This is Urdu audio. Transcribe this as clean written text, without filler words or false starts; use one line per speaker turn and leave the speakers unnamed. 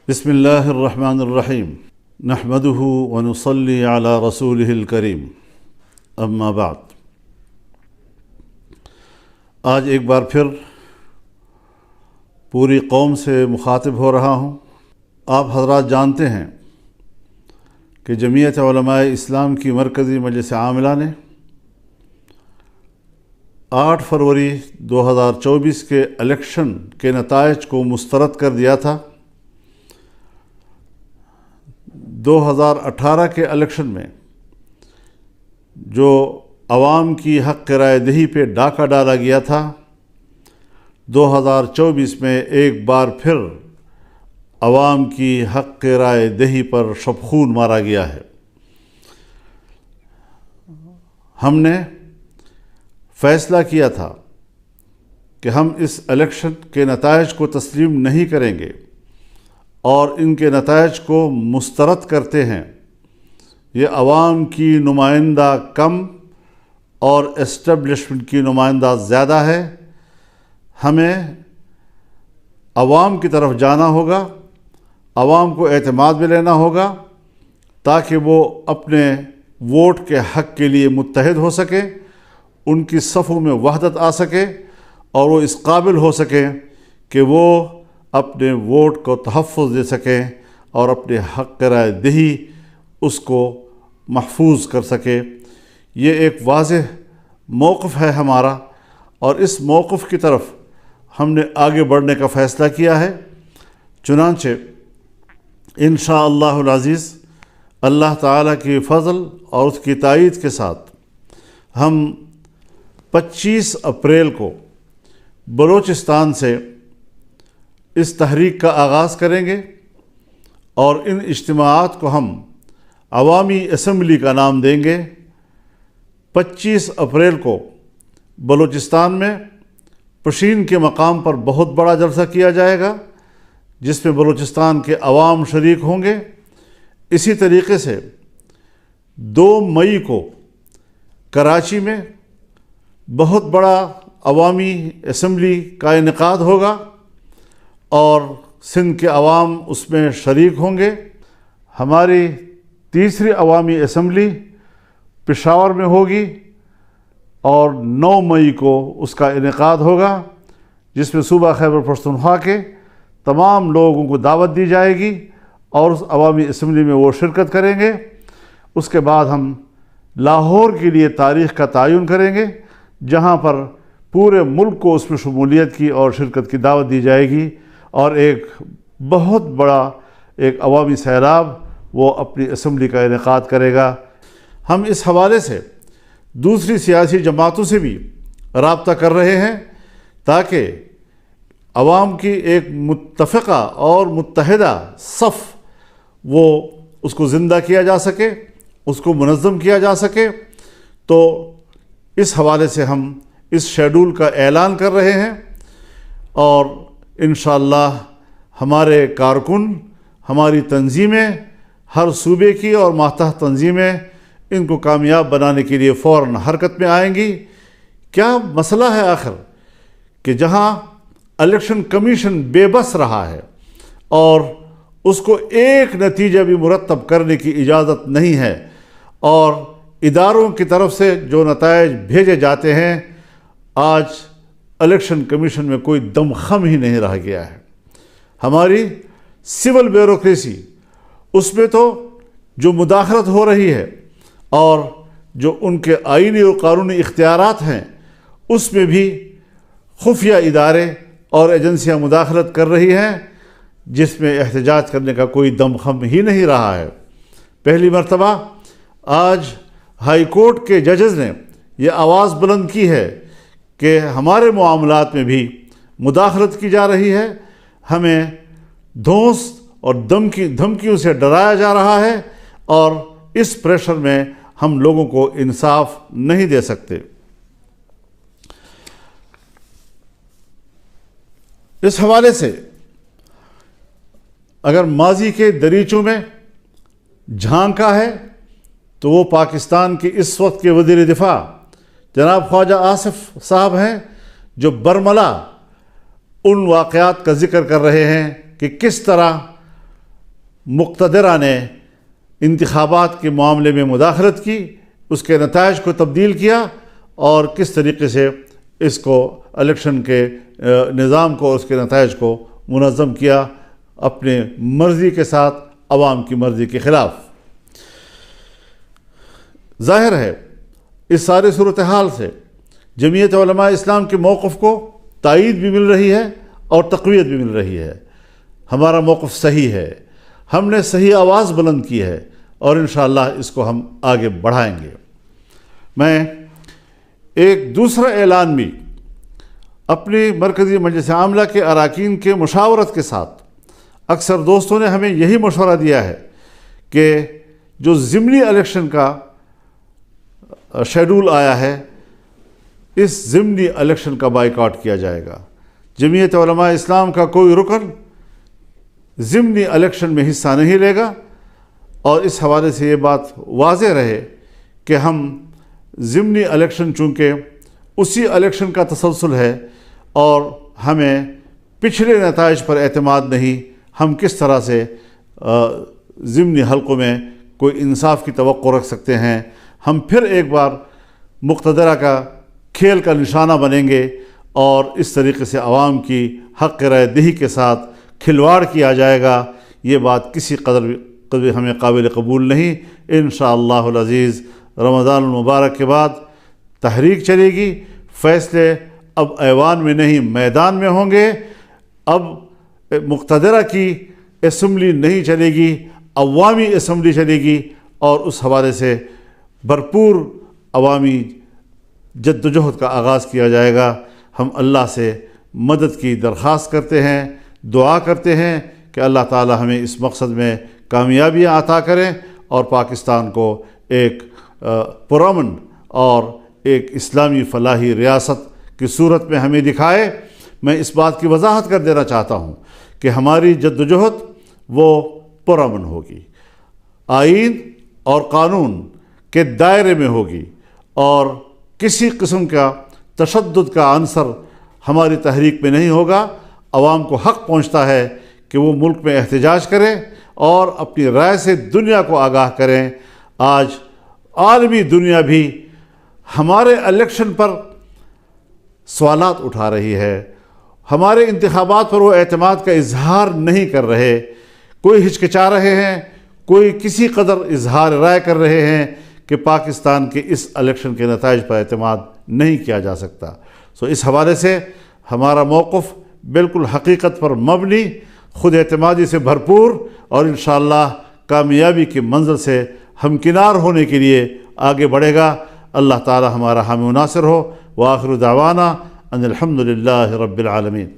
بسم اللہ الرحمن الرحیم نحمده ونصلی علی رسولہ الکریم اما بعد۔ آج ایک بار پھر پوری قوم سے مخاطب ہو رہا ہوں۔ آپ حضرات جانتے ہیں کہ جمعیت علماء اسلام کی مرکزی مجلس عاملہ نے 8 فروری 2024 کے الیکشن کے نتائج کو مسترد کر دیا تھا۔ 2018 کے الیکشن میں جو عوام کی حق رائے دہی پہ ڈاکہ ڈالا گیا تھا، 2024 میں ایک بار پھر عوام کی حق رائے دہی پر شبخون مارا گیا ہے۔ ہم نے فیصلہ کیا تھا کہ ہم اس الیکشن کے نتائج کو تسلیم نہیں کریں گے اور ان کے نتائج کو مسترد کرتے ہیں۔ یہ عوام کی نمائندہ کم اور اسٹیبلشمنٹ کی نمائندہ زیادہ ہے۔ ہمیں عوام کی طرف جانا ہوگا، عوام کو اعتماد میں لینا ہوگا تاکہ وہ اپنے ووٹ کے حق کے لیے متحد ہو سکیں، ان کی صفوں میں وحدت آ سکے اور وہ اس قابل ہو سکیں کہ وہ اپنے ووٹ کو تحفظ دے سکیں اور اپنے حق رائے دہی اس کو محفوظ کر سکے۔ یہ ایک واضح موقف ہے ہمارا اور اس موقف کی طرف ہم نے آگے بڑھنے کا فیصلہ کیا ہے۔ چنانچہ انشاءاللہ العزیز اللہ تعالیٰ کی فضل اور اس کی تائید کے ساتھ ہم 25 اپریل کو بلوچستان سے اس تحریک کا آغاز کریں گے اور ان اجتماعات کو ہم عوامی اسمبلی کا نام دیں گے۔ 25 اپریل کو بلوچستان میں پشین کے مقام پر بہت بڑا جلسہ کیا جائے گا جس میں بلوچستان کے عوام شریک ہوں گے۔ اسی طریقے سے 2 مئی کو کراچی میں بہت بڑا عوامی اسمبلی کا انعقاد ہوگا اور سندھ کے عوام اس میں شریک ہوں گے۔ ہماری تیسری عوامی اسمبلی پشاور میں ہوگی اور 9 مئی کو اس کا انعقاد ہوگا جس میں صوبہ خیبر پختونخوا کے تمام لوگوں کو دعوت دی جائے گی اور اس عوامی اسمبلی میں وہ شرکت کریں گے۔ اس کے بعد ہم لاہور کے لیے تاریخ کا تعین کریں گے جہاں پر پورے ملک کو اس میں شمولیت کی اور شرکت کی دعوت دی جائے گی اور ایک بہت بڑا ایک عوامی سیلاب وہ اپنی اسمبلی کا انعقاد کرے گا۔ ہم اس حوالے سے دوسری سیاسی جماعتوں سے بھی رابطہ کر رہے ہیں تاکہ عوام کی ایک متفقہ اور متحدہ صف وہ اس کو زندہ کیا جا سکے، اس کو منظم کیا جا سکے۔ تو اس حوالے سے ہم اس شیڈول کا اعلان کر رہے ہیں اور انشاءاللہ ہمارے کارکن، ہماری تنظیمیں، ہر صوبے کی اور ماتحت تنظیمیں ان کو کامیاب بنانے کے لیے فوراً حرکت میں آئیں گی۔ کیا مسئلہ ہے آخر کہ جہاں الیکشن کمیشن بے بس رہا ہے اور اس کو ایک نتیجہ بھی مرتب کرنے کی اجازت نہیں ہے اور اداروں کی طرف سے جو نتائج بھیجے جاتے ہیں، آج الیکشن کمیشن میں کوئی دم خم ہی نہیں رہ گیا ہے۔ ہماری سول بیوروکریسی اس میں تو جو مداخلت ہو رہی ہے اور جو ان کے آئینی اور قانونی اختیارات ہیں اس میں بھی خفیہ ادارے اور ایجنسیاں مداخلت کر رہی ہیں جس میں احتجاج کرنے کا کوئی دم خم ہی نہیں رہا ہے۔ پہلی مرتبہ آج ہائی کورٹ کے ججز نے یہ آواز بلند کی ہے کہ ہمارے معاملات میں بھی مداخلت کی جا رہی ہے، ہمیں دھونس اور دھمکیوں سے ڈرایا جا رہا ہے اور اس پریشر میں ہم لوگوں کو انصاف نہیں دے سکتے۔ اس حوالے سے اگر ماضی کے دریچوں میں جھانکا ہے تو وہ پاکستان کے اس وقت کے وزیر دفاع جناب خواجہ آصف صاحب ہیں جو برملا ان واقعات کا ذکر کر رہے ہیں کہ کس طرح مقتدرہ نے انتخابات کے معاملے میں مداخلت کی، اس کے نتائج کو تبدیل کیا، اور کس طریقے سے اس کو الیکشن کے نظام کو، اس کے نتائج کو منظم کیا اپنے مرضی کے ساتھ، عوام کی مرضی کے خلاف۔ ظاہر ہے اس سارے صورتحال سے جمعیت علماء اسلام کے موقف کو تائید بھی مل رہی ہے اور تقویت بھی مل رہی ہے۔ ہمارا موقف صحیح ہے، ہم نے صحیح آواز بلند کی ہے، اور انشاءاللہ اس کو ہم آگے بڑھائیں گے۔ میں ایک دوسرا اعلان بھی اپنی مرکزی مجلس عاملہ کے اراکین کے مشاورت کے ساتھ، اکثر دوستوں نے ہمیں یہی مشورہ دیا ہے کہ جو ضمنی الیکشن کا شیڈول آیا ہے، اس ضمنی الیکشن کا بائیکاٹ کیا جائے گا۔ جمعیت علماء اسلام کا کوئی رکن ضمنی الیکشن میں حصہ نہیں لے گا، اور اس حوالے سے یہ بات واضح رہے کہ ہم ضمنی الیکشن چونکہ اسی الیکشن کا تسلسل ہے اور ہمیں پچھلے نتائج پر اعتماد نہیں، ہم کس طرح سے ضمنی حلقوں میں کوئی انصاف کی توقع رکھ سکتے ہیں۔ ہم پھر ایک بار مقتدرہ کا کھیل کا نشانہ بنیں گے، اور اس طریقے سے عوام کی حق رائے دہی کے ساتھ کھلواڑ کیا جائے گا۔ یہ بات کسی قدر ہمیں قابل قبول نہیں۔ انشاءاللہ العزیز رمضان المبارک کے بعد تحریک چلے گی، فیصلے اب ایوان میں نہیں میدان میں ہوں گے۔ اب مقتدرہ کی اسمبلی نہیں چلے گی، عوامی اسمبلی چلے گی، اور اس حوالے سے بھرپور عوامی جدوجہد کا آغاز کیا جائے گا۔ ہم اللہ سے مدد کی درخواست کرتے ہیں، دعا کرتے ہیں کہ اللہ تعالی ہمیں اس مقصد میں کامیابیاں عطا کریں، اور پاکستان کو ایک پرامن اور ایک اسلامی فلاحی ریاست کی صورت میں ہمیں دکھائے۔ میں اس بات کی وضاحت کر دینا چاہتا ہوں کہ ہماری جدوجہد وہ پرامن ہوگی، آئین اور قانون کے دائرے میں ہوگی، اور کسی قسم کا تشدد کا عنصر ہماری تحریک میں نہیں ہوگا۔ عوام کو حق پہنچتا ہے کہ وہ ملک میں احتجاج کریں اور اپنی رائے سے دنیا کو آگاہ کریں۔ آج عالمی دنیا بھی ہمارے الیکشن پر سوالات اٹھا رہی ہے، ہمارے انتخابات پر وہ اعتماد کا اظہار نہیں کر رہے، کوئی ہچکچا رہے ہیں، کوئی کسی قدر اظہار رائے کر رہے ہیں کہ پاکستان کے اس الیکشن کے نتائج پر اعتماد نہیں کیا جا سکتا۔ اس حوالے سے ہمارا موقف بالکل حقیقت پر مبنی، خود اعتمادی سے بھرپور، اور انشاءاللہ کامیابی کی منزل سے ہمکنار ہونے کے لیے آگے بڑھے گا۔ اللہ تعالی ہمارا حامی و ناصر ہو۔ وآخر دعوانا ان الحمد للہ رب العالمین۔